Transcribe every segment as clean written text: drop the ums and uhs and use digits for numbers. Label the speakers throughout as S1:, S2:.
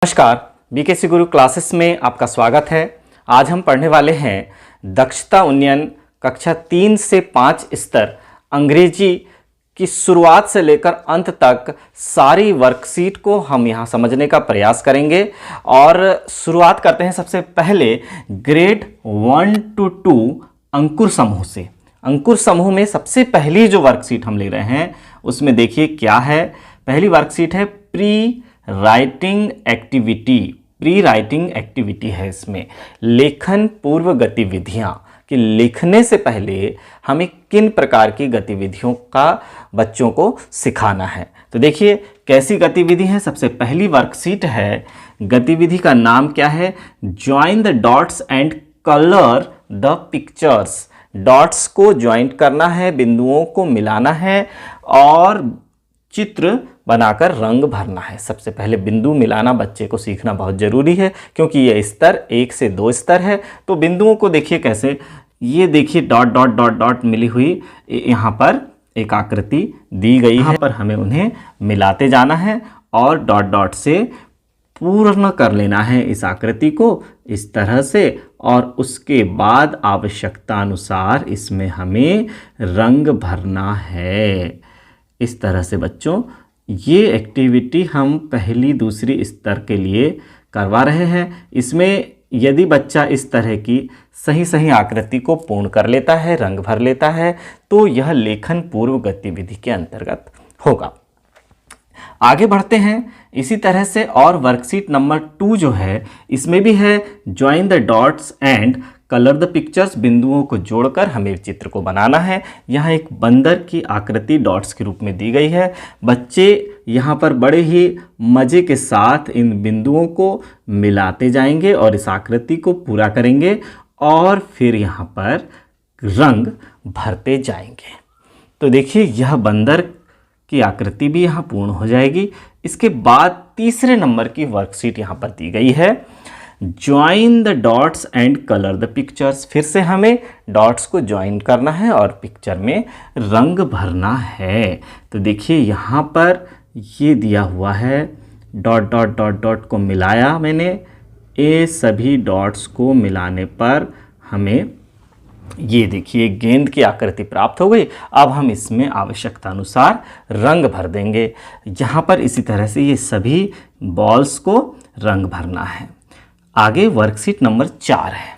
S1: नमस्कार, बीकेसी गुरु क्लासेस में आपका स्वागत है। आज हम पढ़ने वाले हैं दक्षता उन्नयन कक्षा 3 से 5 स्तर अंग्रेजी की शुरुआत से लेकर अंत तक सारी वर्कशीट को हम यहाँ समझने का प्रयास करेंगे। और शुरुआत करते हैं सबसे पहले ग्रेड 1 to 2 अंकुर समूह से। अंकुर समूह में सबसे पहली जो वर्कशीट हम ले रहे हैं उसमें देखिए क्या है। पहली वर्कशीट है प्री राइटिंग एक्टिविटी है। इसमें लेखन पूर्व गतिविधियां कि लिखने से पहले हमें किन प्रकार की गतिविधियों का बच्चों को सिखाना है। तो देखिए कैसी गतिविधि है। सबसे पहली वर्कशीट है, गतिविधि का नाम क्या है, join the dots and colour the pictures. Dots को ज्वाइंट करना है, बिंदुओं को मिलाना है और चित्र बनाकर रंग भरना है। सबसे पहले बिंदु मिलाना बच्चे को सीखना बहुत ज़रूरी है, क्योंकि ये स्तर 1 से 2 स्तर है। तो बिंदुओं को देखिए कैसे, ये देखिए डॉट डॉट डॉट डॉट मिली हुई यहाँ पर एक आकृति दी गई है, यहाँ पर हमें उन्हें मिलाते जाना है और डॉट डॉट से पूर्ण कर लेना है इस आकृति को इस तरह से। और उसके बाद आवश्यकता अनुसार इसमें हमें रंग भरना है। इस तरह से बच्चों ये एक्टिविटी हम पहली दूसरी स्तर के लिए करवा रहे हैं। इसमें यदि बच्चा इस तरह की सही आकृति को पूर्ण कर लेता है, रंग भर लेता है, तो यह लेखन पूर्व गतिविधि के अंतर्गत होगा। आगे बढ़ते हैं इसी तरह से। और वर्कशीट नंबर 2 जो है इसमें भी है join the dots and colour the pictures. बिंदुओं को जोड़कर हमें चित्र को बनाना है। यहाँ एक बंदर की आकृति डॉट्स के रूप में दी गई है। बच्चे यहाँ पर बड़े ही मज़े के साथ इन बिंदुओं को मिलाते जाएंगे और इस आकृति को पूरा करेंगे और फिर यहाँ पर रंग भरते जाएंगे। तो देखिए यह बंदर की आकृति भी यहाँ पूर्ण हो जाएगी। इसके बाद तीसरे नंबर की वर्कशीट यहाँ पर दी गई है, join the dots and colour the pictures. फिर से हमें डॉट्स को ज्वाइन करना है और पिक्चर में रंग भरना है। तो देखिए यहाँ पर ये दिया हुआ है, डॉट डॉट डॉट डॉट को मिलाया मैंने। ये सभी डॉट्स को मिलाने पर हमें ये देखिए गेंद की आकृति प्राप्त हो गई। अब हम इसमें आवश्यकता अनुसार रंग भर देंगे। यहाँ पर इसी तरह से ये सभी बॉल्स को रंग भरना है। आगे वर्कशीट नंबर 4 है,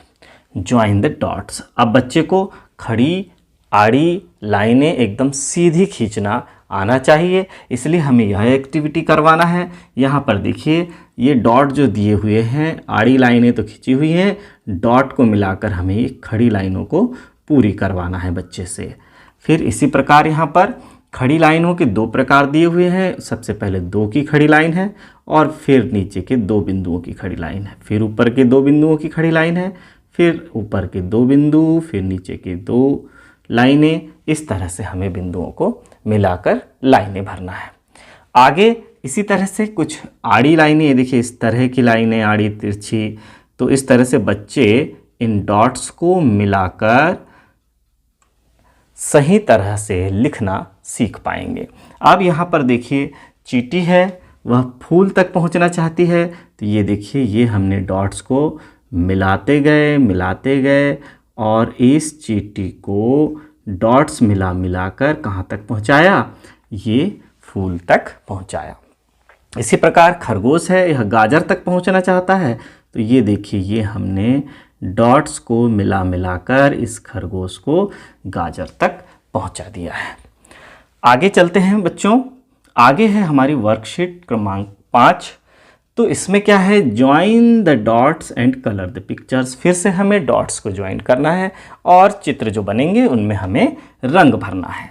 S1: ज्वाइन द डॉट्स। अब बच्चे को खड़ी आड़ी लाइनें एकदम सीधी खींचना आना चाहिए, इसलिए हमें यह एक्टिविटी करवाना है। यहाँ पर देखिए ये डॉट जो दिए हुए हैं, आड़ी लाइनें तो खींची हुई हैं, डॉट को मिलाकर हमें ये खड़ी लाइनों को पूरी करवाना है बच्चे से। फिर इसी प्रकार यहाँ पर खड़ी लाइनों के 2 प्रकार दिए हुए हैं। सबसे पहले 2 की खड़ी लाइन है और फिर नीचे के 2 बिंदुओं की खड़ी लाइन है, फिर ऊपर के 2 बिंदुओं की खड़ी लाइन है, फिर ऊपर के 2 बिंदु, फिर नीचे के 2 लाइनें। इस तरह से हमें बिंदुओं को मिलाकर लाइनें भरना है। आगे इसी तरह से कुछ आड़ी लाइनें, ये देखिए इस तरह की लाइनें आड़ी तिरछी। तो इस तरह से बच्चे इन डॉट्स को मिलाकर सही तरह से लिखना सीख पाएंगे। अब यहाँ पर देखिए चींटी है, वह फूल तक पहुँचना चाहती है। तो ये देखिए ये हमने डॉट्स को मिलाते गए और इस चींटी को डॉट्स मिलाकर कहाँ तक पहुँचाया, ये फूल तक पहुँचाया। इसी प्रकार खरगोश है, यह गाजर तक पहुँचना चाहता है। तो ये देखिए ये हमने डॉट्स को मिलाकर इस खरगोश को गाजर तक पहुँचा दिया है। आगे चलते हैं बच्चों। आगे है हमारी वर्कशीट क्रमांक 5। तो इसमें क्या है, join the dots and colour the pictures. फिर से हमें डॉट्स को ज्वाइन करना है और चित्र जो बनेंगे उनमें हमें रंग भरना है।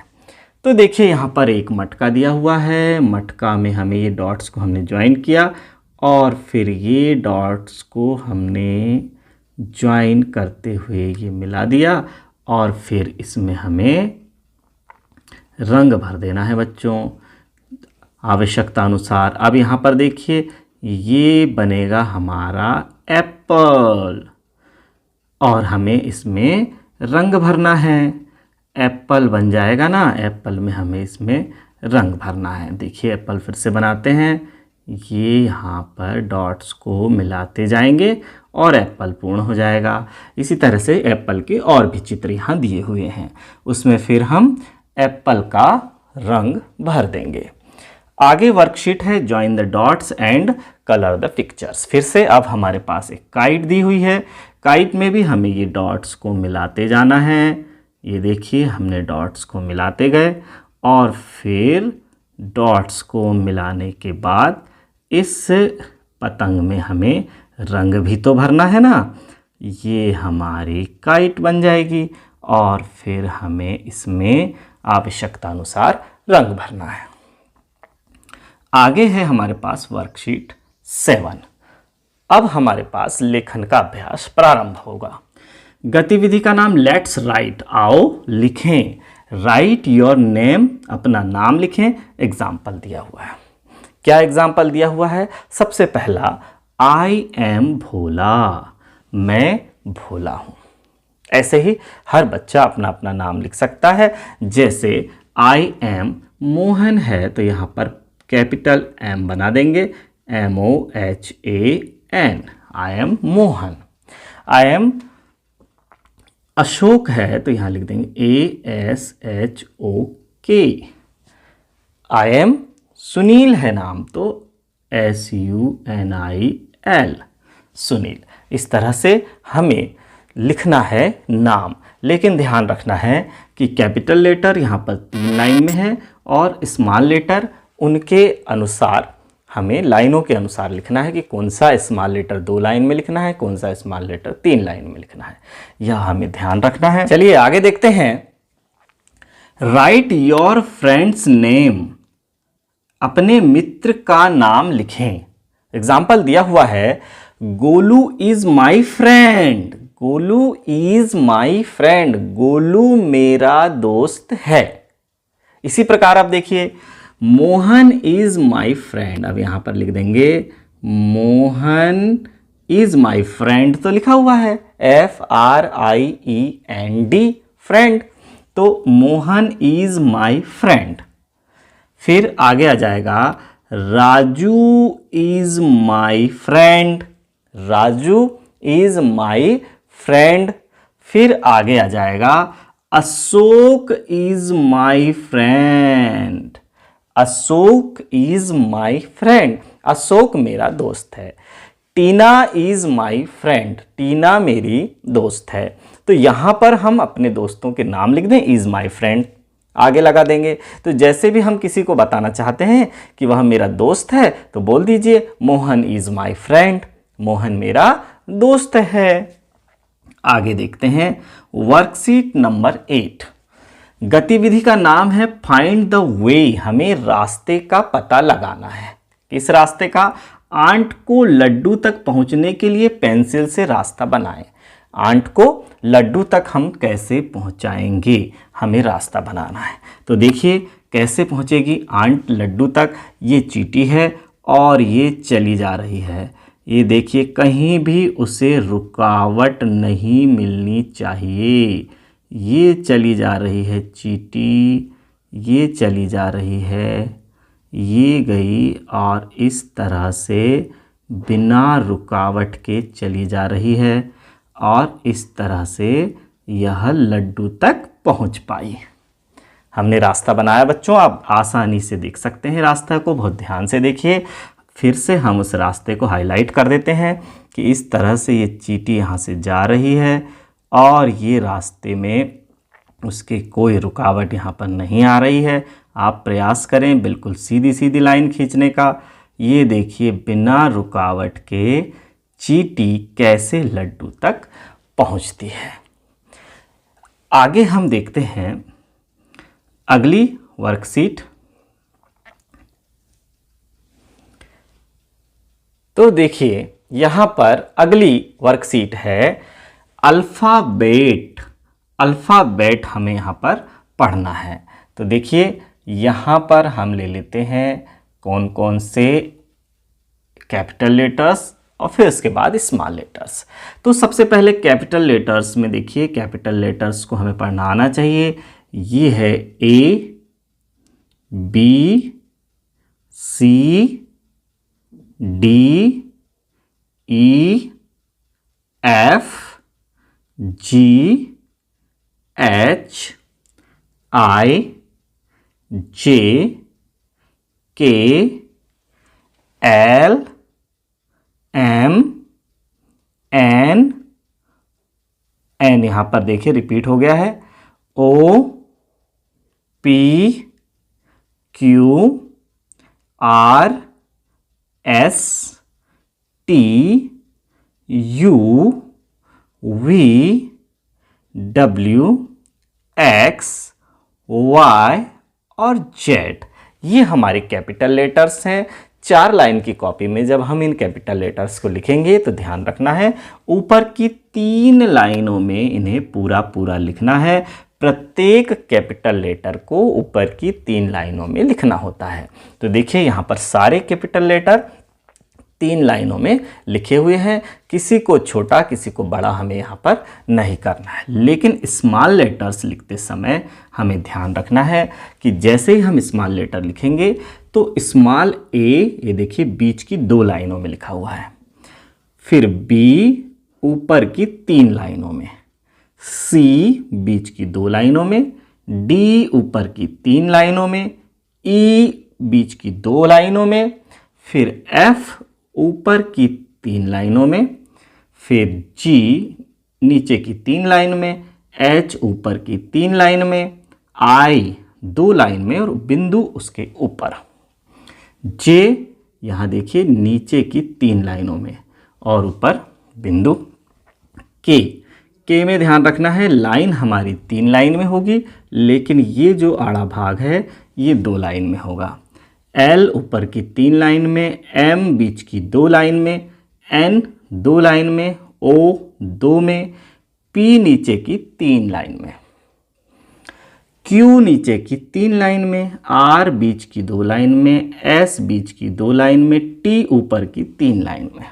S1: तो देखिए यहाँ पर एक मटका दिया हुआ है, मटका में हमें ये डॉट्स को हमने ज्वाइन किया और फिर ये डॉट्स को हमने ज्वाइन करते हुए ये मिला दिया और फिर इसमें हमें रंग भर देना है बच्चों आवश्यकता अनुसार। अब यहाँ पर देखिए ये बनेगा हमारा एप्पल और हमें इसमें रंग भरना है। एप्पल बन जाएगा ना, एप्पल में हमें इसमें रंग भरना है। देखिए एप्पल फिर से बनाते हैं, ये यहाँ पर डॉट्स को मिलाते जाएंगे और एप्पल पूर्ण हो जाएगा। इसी तरह से एप्पल के और भी चित्र यहाँ दिए हुए हैं, उसमें फिर हम एप्पल का रंग भर देंगे। आगे वर्कशीट है join the dots and colour the pictures. फिर से अब हमारे पास एक काइट दी हुई है, काइट में भी हमें ये डॉट्स को मिलाते जाना है। ये देखिए हमने डॉट्स को मिलाते गए और फिर डॉट्स को मिलाने के बाद इस पतंग में हमें रंग भी तो भरना है ना। ये हमारी काइट बन जाएगी और फिर हमें इसमें आवश्यकता अनुसार रंग भरना है। आगे है हमारे पास वर्कशीट 7। अब हमारे पास लेखन का अभ्यास प्रारंभ होगा। गतिविधि का नाम लेट्स राइट, आओ लिखें। राइट योर नेम, अपना नाम लिखें। एग्जाम्पल दिया हुआ है। क्या एग्जाम्पल दिया हुआ है? सबसे पहला आई एम भोला, मैं भोला हूं। ऐसे ही हर बच्चा अपना अपना नाम लिख सकता है। जैसे आई एम मोहन है तो यहाँ पर कैपिटल एम बना देंगे, MOHAN, I am Mohan. I am Ashok है तो यहाँ लिख देंगे ASHOK। आई एम सुनील है नाम तो SUNIL, सुनील। इस तरह से हमें लिखना है नाम, लेकिन ध्यान रखना है कि कैपिटल लेटर यहाँ पर 3 लाइन में है और स्मॉल लेटर उनके अनुसार हमें लाइनों के अनुसार लिखना है कि कौन सा स्मॉल लेटर 2 लाइन में लिखना है, कौन सा स्मॉल लेटर 3 लाइन में लिखना है, यह हमें ध्यान रखना है। चलिए आगे देखते हैं। राइट योर फ्रेंड्स नेम, अपने मित्र का नाम लिखें। एग्जाम्पल दिया हुआ है Golu is my friend, Golu is my friend, Golu मेरा दोस्त है। इसी प्रकार आप देखिए मोहन इज माई फ्रेंड, अब यहां पर लिख देंगे मोहन इज माई फ्रेंड, तो लिखा हुआ है FRIEND, फ्रेंड, तो मोहन इज माई फ्रेंड। फिर आगे आ जाएगा Raju is my friend, Raju is my friend. फिर आगे आ जाएगा Ashok is my friend, Ashok is my friend, Ashok मेरा दोस्त है। टीना इज माई फ्रेंड, टीना मेरी दोस्त है। तो यहां पर हम अपने दोस्तों के नाम लिख दें, इज माई फ्रेंड आगे लगा देंगे। तो जैसे भी हम किसी को बताना चाहते हैं कि वह मेरा दोस्त है तो बोल दीजिए Mohan is my friend, Mohan मेरा दोस्त है। आगे देखते हैं वर्कशीट नंबर 8। गतिविधि का नाम है फाइंड द वे, हमें रास्ते का पता लगाना है। किस रास्ते का? आंट को लड्डू तक पहुंचने के लिए पेंसिल से रास्ता बनाएं। आंट को लड्डू तक हम कैसे पहुंचाएंगे, हमें रास्ता बनाना है। तो देखिए कैसे पहुंचेगी आंट लड्डू तक। ये चींटी है और ये चली जा रही है। ये देखिए कहीं भी उसे रुकावट नहीं मिलनी चाहिए। ये चली जा रही है चींटी, ये चली जा रही है, ये गई और इस तरह से बिना रुकावट के चली जा रही है और इस तरह से यह लड्डू तक पहुंच पाई। हमने रास्ता बनाया बच्चों, आप आसानी से देख सकते हैं रास्ता को, बहुत ध्यान से देखिए। फिर से हम उस रास्ते को हाईलाइट कर देते हैं कि इस तरह से ये चींटी यहाँ से जा रही है और ये रास्ते में उसके कोई रुकावट यहाँ पर नहीं आ रही है। आप प्रयास करें बिल्कुल सीधी सीधी लाइन खींचने का। ये देखिए बिना रुकावट के चींटी कैसे लड्डू तक पहुँचती है। आगे हम देखते हैं अगली वर्कशीट। तो देखिए यहाँ पर अगली वर्कशीट है अल्फ़ाबेट। अल्फ़ाबेट हमें यहाँ पर पढ़ना है। तो देखिए यहाँ पर हम ले लेते हैं कौन कौन से कैपिटल लेटर्स और फिर उसके बाद स्मॉल लेटर्स। तो सबसे पहले कैपिटल लेटर्स में देखिए कैपिटल लेटर्स को हमें पढ़ना आना चाहिए। ये है A, B, C, D E F G H I J K L M N N, यहाँ पर देखिए रिपीट हो गया है, O P Q R S T U V W X Y और Z, ये हमारे कैपिटल लेटर्स हैं। 4 लाइन की कॉपी में जब हम इन कैपिटल लेटर्स को लिखेंगे तो ध्यान रखना है ऊपर की 3 लाइनों में इन्हें पूरा पूरा लिखना है। प्रत्येक कैपिटल लेटर को ऊपर की 3 लाइनों में लिखना होता है। तो देखिए यहाँ पर सारे कैपिटल लेटर 3 लाइनों में लिखे हुए हैं। किसी को छोटा किसी को बड़ा हमें यहाँ पर नहीं करना है, लेकिन स्मॉल लेटर्स लिखते समय हमें ध्यान रखना है कि जैसे ही हम स्मॉल लेटर लिखेंगे तो स्मॉल ए, ये देखिए बीच की 2 लाइनों में लिखा हुआ है, फिर बी ऊपर की 3 लाइनों में, सी बीच की 2 लाइनों में, डी ऊपर की 3 लाइनों में, ई बीच की 2 लाइनों में, फिर एफ ऊपर की 3 लाइनों में, फिर जी नीचे की 3 लाइन में, एच ऊपर की 3 लाइन में, आई 2 लाइन में और बिंदु उसके ऊपर, जे यहाँ देखिए नीचे की 3 लाइनों में और ऊपर बिंदु, के में ध्यान रखना है लाइन हमारी 3 लाइन में होगी, लेकिन ये जो आड़ा भाग है ये 2 लाइन में होगा। एल ऊपर की 3 लाइन में, एम बीच की 2 लाइन में, एन 2 लाइन में, ओ 2 में, पी नीचे की 3 लाइन में, क्यू नीचे की 3 लाइन में, आर बीच की 2 लाइन में, एस बीच की 2 लाइन में, टी ऊपर की 3 लाइन में,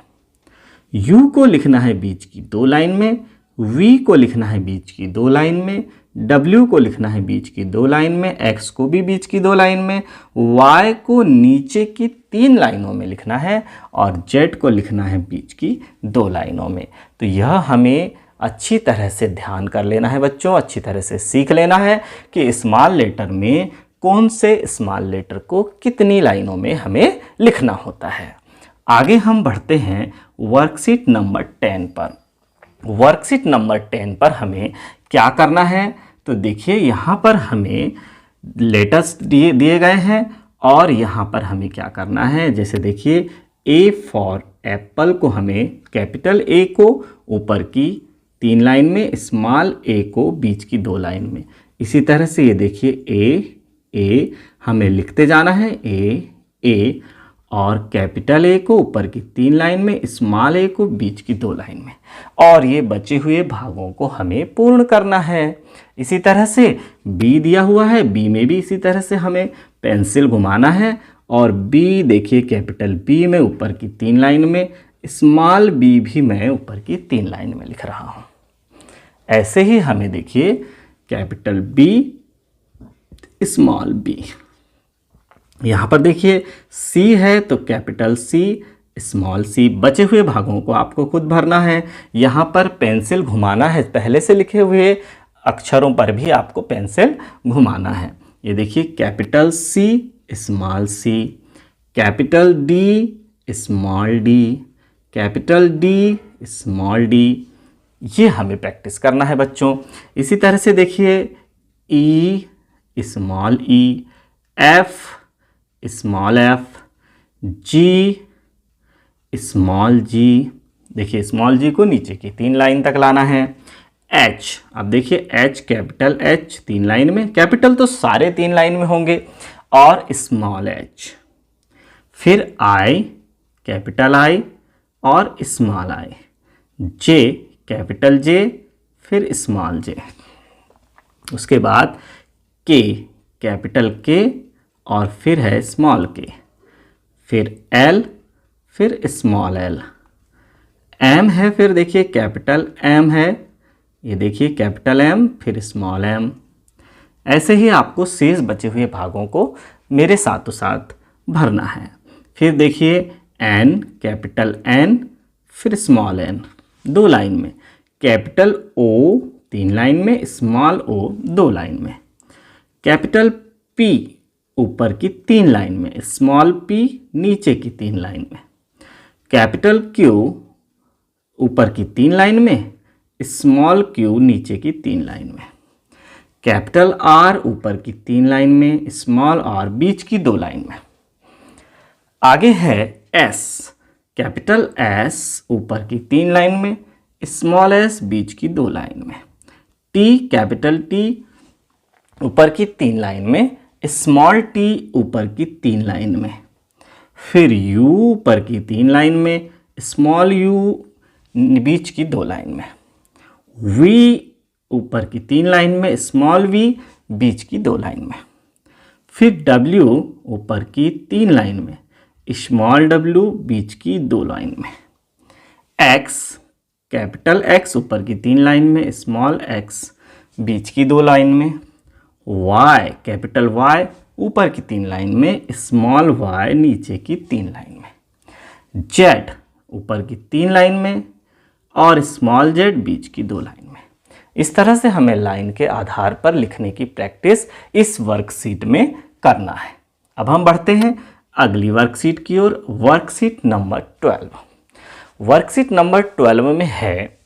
S1: यू को लिखना है बीच की 2 लाइन में, वी को लिखना है बीच की 2 लाइन में, W को लिखना है बीच की 2 लाइन में, X को भी बीच की 2 लाइन में, Y को नीचे की 3 लाइनों में लिखना है और Z को लिखना है बीच की 2 लाइनों में। तो यह हमें अच्छी तरह से ध्यान कर लेना है बच्चों, अच्छी तरह से सीख लेना है कि स्मॉल लेटर में कौन से स्मॉल लेटर को कितनी लाइनों में हमें लिखना होता है। आगे हम बढ़ते हैं वर्कशीट नंबर 10 पर। वर्कशीट नंबर 10 पर हमें क्या करना है, तो देखिए यहाँ पर हमें लेटर्स दिए गए हैं और यहाँ पर हमें क्या करना है, जैसे देखिए ए फॉर एप्पल को हमें कैपिटल ए को ऊपर की 3 लाइन में, स्मॉल ए को बीच की 2 लाइन में। इसी तरह से ये देखिए ए हमें लिखते जाना है, ए और कैपिटल ए को ऊपर की 3 लाइन में, स्मॉल ए को बीच की 2 लाइन में, और ये बचे हुए भागों को हमें पूर्ण करना है। इसी तरह से बी दिया हुआ है, बी में भी इसी तरह से हमें पेंसिल घुमाना है और बी देखिए कैपिटल बी में ऊपर की 3 लाइन में, स्मॉल बी भी मैं ऊपर की 3 लाइन में लिख रहा हूँ। ऐसे ही हमें देखिए कैपिटल बी स्मॉल बी, यहाँ पर देखिए सी है तो कैपिटल सी स्मॉल सी, बचे हुए भागों को आपको खुद भरना है। यहाँ पर पेंसिल घुमाना है, पहले से लिखे हुए अक्षरों पर भी आपको पेंसिल घुमाना है। ये देखिए capital C small C, capital D small D, capital D small D, ये हमें प्रैक्टिस करना है बच्चों। इसी तरह से देखिए ई स्मॉल ई, एफ स्मॉल एफ, जी स्मॉल जी, देखिए स्मॉल जी को नीचे की 3 लाइन तक लाना है। एच, अब देखिए एच कैपिटल एच 3 लाइन में, कैपिटल तो सारे 3 लाइन में होंगे, और स्मॉल एच, फिर आई कैपिटल आई और small I, J capital J फिर स्मॉल जे, उसके बाद के कैपिटल के और फिर है स्मॉल के, फिर एल फिर स्मॉल एल, एम है, फिर देखिए कैपिटल एम है, ये देखिए कैपिटल एम फिर स्मॉल एम। ऐसे ही आपको शेष बचे हुए भागों को मेरे साथों साथ भरना है। फिर देखिए एन, कैपिटल एन, फिर स्मॉल एन, 2 लाइन में, कैपिटल ओ 3 लाइन में, स्मॉल ओ 2 लाइन में, कैपिटल पी ऊपर की 3 लाइन में, स्मॉल पी नीचे की 3 लाइन में, कैपिटल क्यू ऊपर की 3 लाइन में, स्मॉल क्यू नीचे की 3 लाइन में, कैपिटल आर ऊपर की 3 लाइन में, स्मॉल आर बीच की 2 लाइन में। आगे है एस, कैपिटल एस ऊपर की 3 लाइन में, स्मॉल एस बीच की 2 लाइन में, टी, कैपिटल टी ऊपर की 3 लाइन में, स्मॉल टी ऊपर की 3 लाइन में, फिर यू ऊपर की 3 लाइन में, स्मॉल यू बीच की 2 लाइन में, वी ऊपर की 3 लाइन में, स्मॉल वी बीच की 2 लाइन में, फिर डब्ल्यू ऊपर की 3 लाइन में, स्मॉल डब्ल्यू बीच की 2 लाइन में, एक्स, कैपिटल एक्स ऊपर की 3 लाइन में, स्मॉल एक्स बीच की 2 लाइन में, वाई, कैपिटल वाई ऊपर की 3 लाइन में, स्मॉल वाई नीचे की 3 लाइन में, जेड ऊपर की 3 लाइन में और स्मॉल जेड बीच की 2 लाइन में। इस तरह से हमें लाइन के आधार पर लिखने की प्रैक्टिस इस वर्कशीट में करना है। अब हम बढ़ते हैं अगली वर्कशीट की ओर, वर्कशीट नंबर 12। वर्कशीट नंबर 12 में है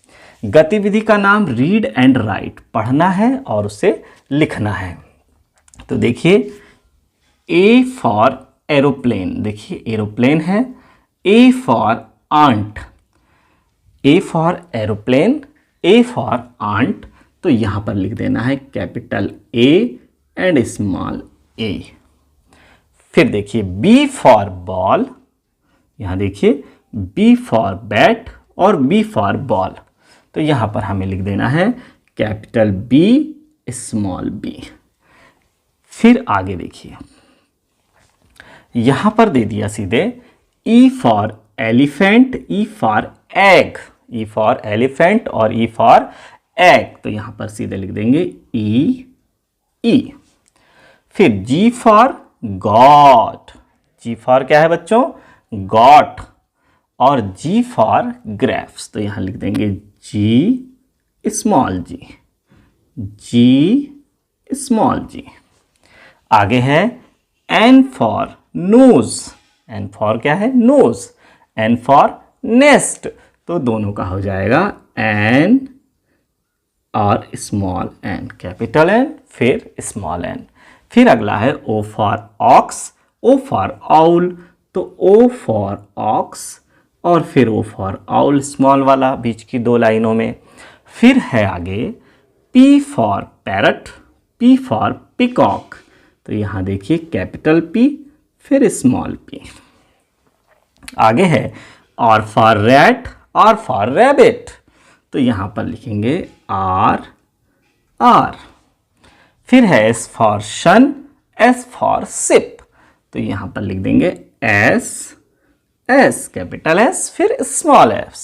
S1: गतिविधि का नाम रीड एंड राइट, पढ़ना है और उसे लिखना है। तो देखिए, ए फॉर एरोप्लेन, देखिए एरोप्लेन है, A for ant, A for aeroplane, A for ant, तो यहां पर लिख देना है capital A and small A. फिर देखिए बी फॉर बॉल, यहां देखिए बी फॉर बैट और बी फॉर बॉल, तो यहां पर हमें लिख देना है कैपिटल बी स्मॉल बी। फिर आगे देखिए, यहां पर दे दिया सीधे E for elephant, E for egg, E for elephant और ई फॉर एग, तो यहां पर सीधे लिख देंगे ई ई। फिर जी फॉर गॉट, जी फॉर क्या है बच्चों, गॉट, और जी फॉर ग्रेप्स, तो यहां लिख देंगे जी स्मॉल जी, जी स्मॉल जी। आगे है N for nose, N for क्या है, नोज, एन फॉर नेस्ट, तो दोनों का हो जाएगा एन और स्मॉल एन, कैपिटल एन फिर स्मॉल एन। फिर अगला है O for ox, O for owl, तो ओ फॉर ऑक्स और फिर ओ फॉर आउल स्मॉल वाला बीच की 2 लाइनों में। फिर है आगे P for parrot, P for peacock, तो यहां देखिए कैपिटल पी फिर स्मॉल पी। आगे है R for rat, R for rabbit, तो यहां पर लिखेंगे आर आर। फिर है S for sun, S for ship, तो यहां पर लिख देंगे एस एस, कैपिटल एस फिर स्मॉल एस।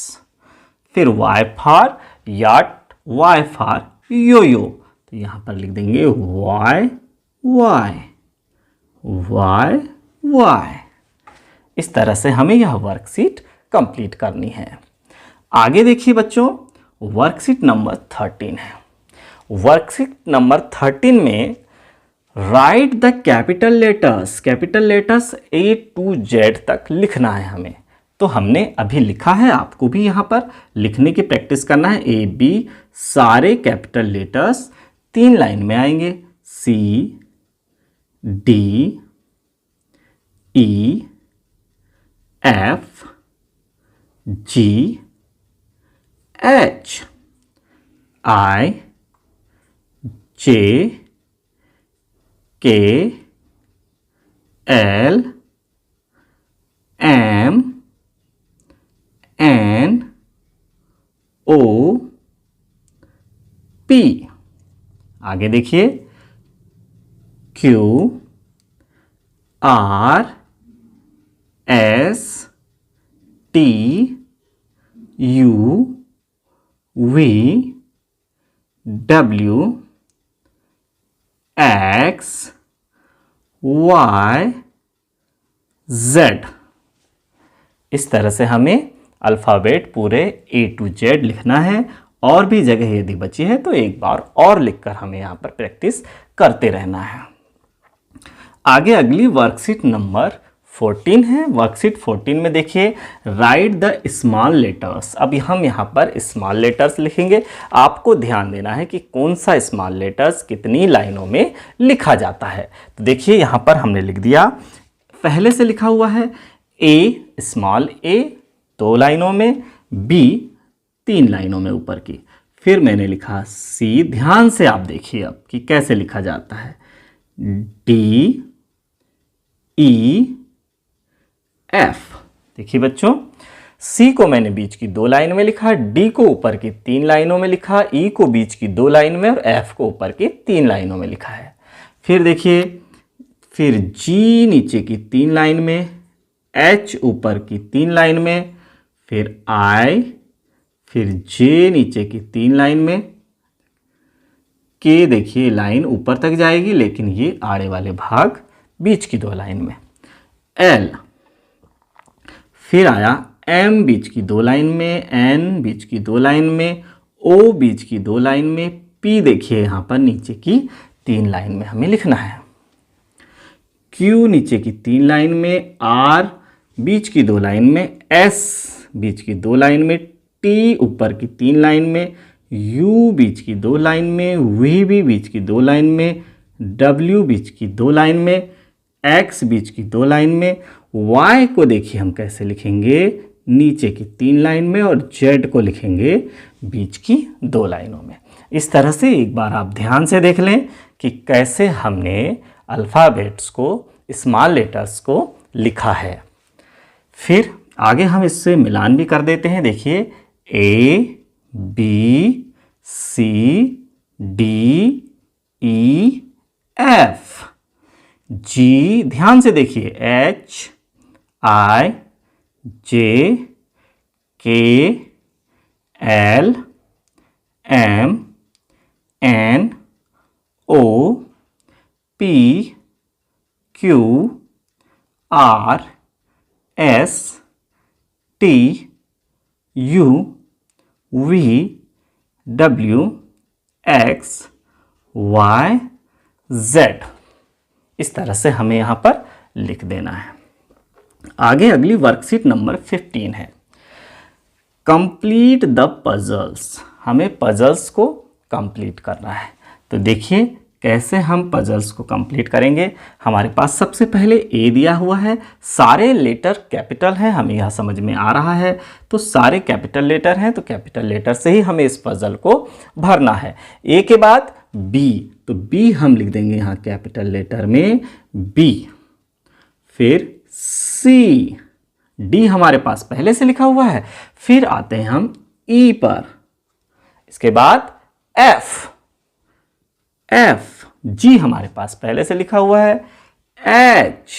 S1: फिर Y for yacht, Y for yoyo, तो यहां पर लिख देंगे वाई वाई वाई वाई। इस तरह से हमें यह वर्कशीट कंप्लीट करनी है। आगे देखिए बच्चों, वर्कशीट नंबर 13 है। वर्कशीट नंबर 13 में write the capital letters, capital letters A to Z तक लिखना है हमें। तो हमने अभी लिखा है, आपको भी यहाँ पर लिखने की प्रैक्टिस करना है। ए बी सारे कैपिटल लेटर्स 3 लाइन में आएंगे, C D E F G H I J K L M N O P. आगे देखिए Q R S T U V W X Y Z. इस तरह से हमें अल्फ़ाबेट पूरे A to Z लिखना है। और भी जगह यदि बची है तो एक बार और लिखकर हमें यहाँ पर प्रैक्टिस करते रहना है। आगे अगली वर्कशीट नंबर 14 है। वर्कशीट 14 में देखिए, राइट द स्मॉल लेटर्स। अभी हम यहाँ पर स्मॉल लेटर्स लिखेंगे। आपको ध्यान देना है कि कौन सा स्मॉल लेटर्स कितनी लाइनों में लिखा जाता है। तो देखिए यहाँ पर हमने लिख दिया, पहले से लिखा हुआ है ए, स्मॉल ए 2 लाइनों में, बी 3 लाइनों में ऊपर की। फिर मैंने लिखा सी, ध्यान से आप देखिए अब कि कैसे लिखा जाता है, डी, ई, एफ। देखिए बच्चों, सी को मैंने बीच की 2 लाइन में लिखा, डी को ऊपर की 3 लाइनों में लिखा, ई को बीच की 2 लाइन में और एफ को ऊपर की 3 लाइनों में लिखा है। फिर देखिए, फिर जी नीचे की 3 लाइन में, एच ऊपर की 3 लाइन में, फिर आई, फिर जे नीचे की 3 लाइन में, के देखिए लाइन ऊपर तक जाएगी लेकिन ये आड़े वाले भाग बीच की 2 लाइन में, एल, फिर आया एम बीच की 2 लाइन में, एन बीच की 2 लाइन में, ओ बीच की 2 लाइन में, पी देखिए यहाँ पर नीचे की 3 लाइन में हमें लिखना है, क्यू नीचे की 3 लाइन में, आर बीच की 2 लाइन में, एस बीच की 2 लाइन में, टी ऊपर की 3 लाइन में, यू बीच की 2 लाइन में, वी भी बीच की 2 लाइन में, डब्ल्यू बीच की 2 लाइन में, एक्स बीच की 2 लाइन में, वाई को देखिए हम कैसे लिखेंगे, नीचे की 3 लाइन में, और जेड को लिखेंगे बीच की 2 लाइनों में। इस तरह से एक बार आप ध्यान से देख लें कि कैसे हमने अल्फ़ाबेट्स को, स्मॉल लेटर्स को लिखा है। फिर आगे हम इससे मिलान भी कर देते हैं। देखिए, A, B, C, D, E, F, G, ध्यान से देखिए, H, I, J, K, L, M, N, O, P, Q, R, S, T, U, V, W, X, Y, Z. इस तरह से हमें यहाँ पर लिख देना है। आगे अगली वर्कशीट नंबर 15 है। Complete the puzzles. हमें पजल्स को कंप्लीट करना है। तो देखिए कैसे हम पजल्स को कंप्लीट करेंगे। हमारे पास सबसे पहले ए दिया हुआ है, सारे लेटर कैपिटल हैं, हमें यह समझ में आ रहा है। तो सारे कैपिटल लेटर हैं, तो कैपिटल लेटर से ही हमें इस पजल को भरना है। ए के बाद बी, तो बी हम लिख देंगे यहाँ कैपिटल लेटर में बी। फिर सी, डी हमारे पास पहले से लिखा हुआ है। फिर आते हैं हम ई पर, इसके बाद एफ, एफ, जी हमारे पास पहले से लिखा हुआ है, एच,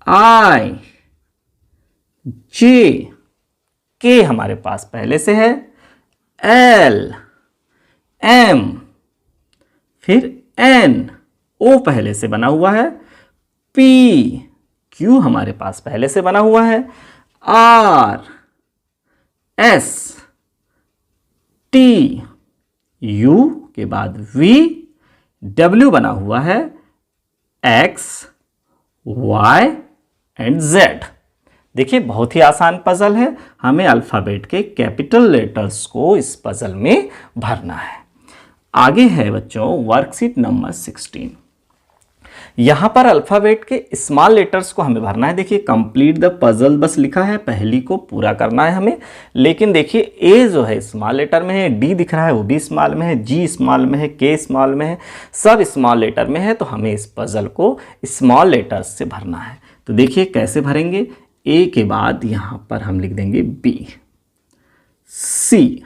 S1: आई, जे, के हमारे पास पहले से है, एल, एम, फिर एन, ओ पहले से बना हुआ है, पी, क्यू हमारे पास पहले से बना हुआ है, आर, एस, टी, यू के बाद वी, डब्ल्यू बना हुआ है, एक्स, वाई एंड जेड। देखिए बहुत ही आसान पजल है, हमें अल्फ़ाबेट के कैपिटल लेटर्स को इस पजल में भरना है। आगे है बच्चों वर्कशीट नंबर 16। यहाँ पर अल्फ़ाबेट के स्मॉल लेटर्स को हमें भरना है। देखिए कंप्लीट द पजल बस लिखा है, पहली को पूरा करना है हमें। लेकिन देखिए ए जो है स्मॉल लेटर में है, डी दिख रहा है वो भी स्मॉल में है, जी स्मॉल में है, के स्मॉल में है, सब स्मॉल लेटर में है। तो हमें इस पजल को स्मॉल लेटर्स से भरना है। तो देखिए कैसे भरेंगे। ए के बाद यहाँ पर हम लिख देंगे बी, सी,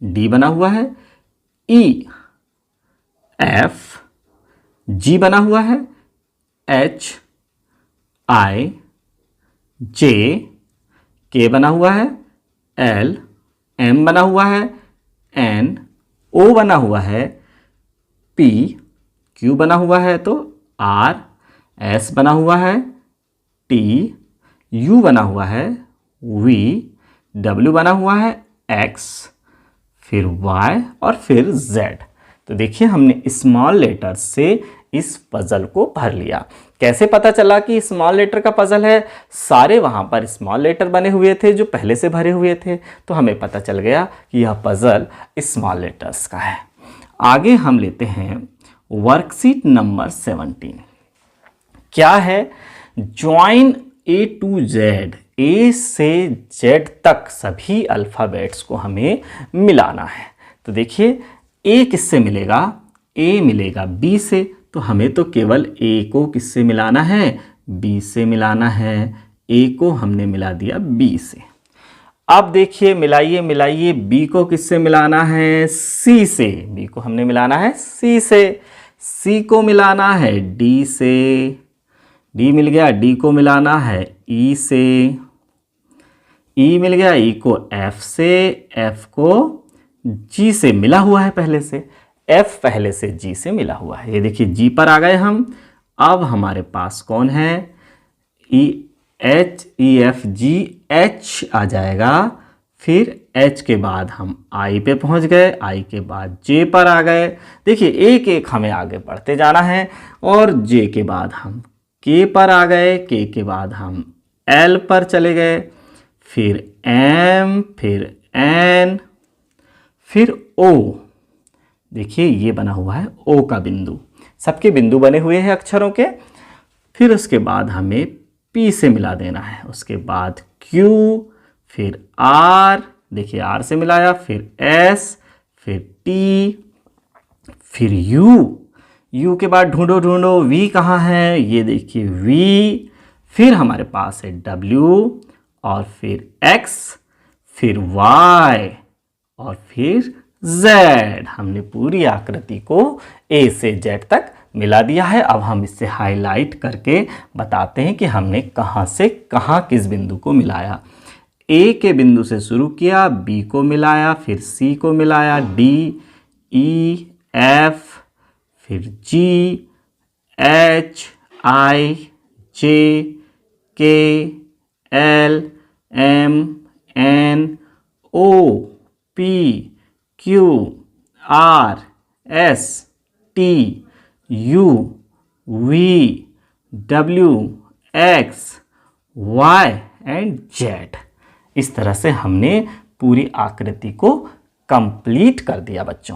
S1: डी बना हुआ है, ई, एफ, जी बना हुआ है, एच, आई, जे, के बना हुआ है, एल, एम बना हुआ है, एन, ओ बना हुआ है, पी, क्यू बना हुआ है, तो आर, एस बना हुआ है, टी, U बना हुआ है V, W बना हुआ है X, फिर Y और फिर Z। तो देखिए हमने स्मॉल लेटर से इस पजल को भर लिया। कैसे पता चला कि स्मॉल लेटर का पजल है? सारे वहाँ पर स्मॉल लेटर बने हुए थे जो पहले से भरे हुए थे, तो हमें पता चल गया कि यह पजल स्मॉल लेटर्स का है। आगे हम लेते हैं वर्कशीट नंबर 17। क्या है? Join A to Z, A से Z तक सभी अल्फ़ाबेट्स को हमें मिलाना है। तो देखिए A किससे मिलेगा? A मिलेगा B से, तो हमें तो केवल A को किससे मिलाना है? B से मिलाना है। A को हमने मिला दिया B से। अब देखिए मिलाइए मिलाइए, B को किससे मिलाना है? C से। B को हमने मिलाना है C से। C को मिलाना है D से। D मिल गया, D को मिलाना है E से। E मिल गया, E को F से। F को G से मिला हुआ है पहले से। F पहले से G से मिला हुआ है। ये देखिए G पर आ गए हम। अब हमारे पास कौन है? H, E, F, G, H आ जाएगा। फिर H के बाद हम I पे पहुंच गए, I के बाद J पर आ गए। देखिए एक एक हमें आगे बढ़ते जाना है और J के बाद हम K पर आ गए, K के बाद हम L पर चले गए, फिर M, फिर N, फिर O। देखिए ये बना हुआ है O का बिंदु। सबके बिंदु बने हुए हैं अक्षरों के। फिर उसके बाद हमें P से मिला देना है, उसके बाद Q, फिर R, देखिए R से मिलाया, फिर S, फिर T, फिर U के बाद ढूंढो ढूंढो V कहाँ है? ये देखिए V, फिर हमारे पास है W और फिर X, फिर Y और फिर Z। हमने पूरी आकृति को A से Z तक मिला दिया है। अब हम इसे हाईलाइट करके बताते हैं कि हमने कहाँ से कहाँ किस बिंदु को मिलाया। A के बिंदु से शुरू किया, B को मिलाया, फिर C को मिलाया, D, E, F, फिर G, H, I, J, K, L, M, N, O, P, Q, R, S, T, U, V, W, X, Y and Z। इस तरह से हमने पूरी आकृति को कंप्लीट कर दिया बच्चों।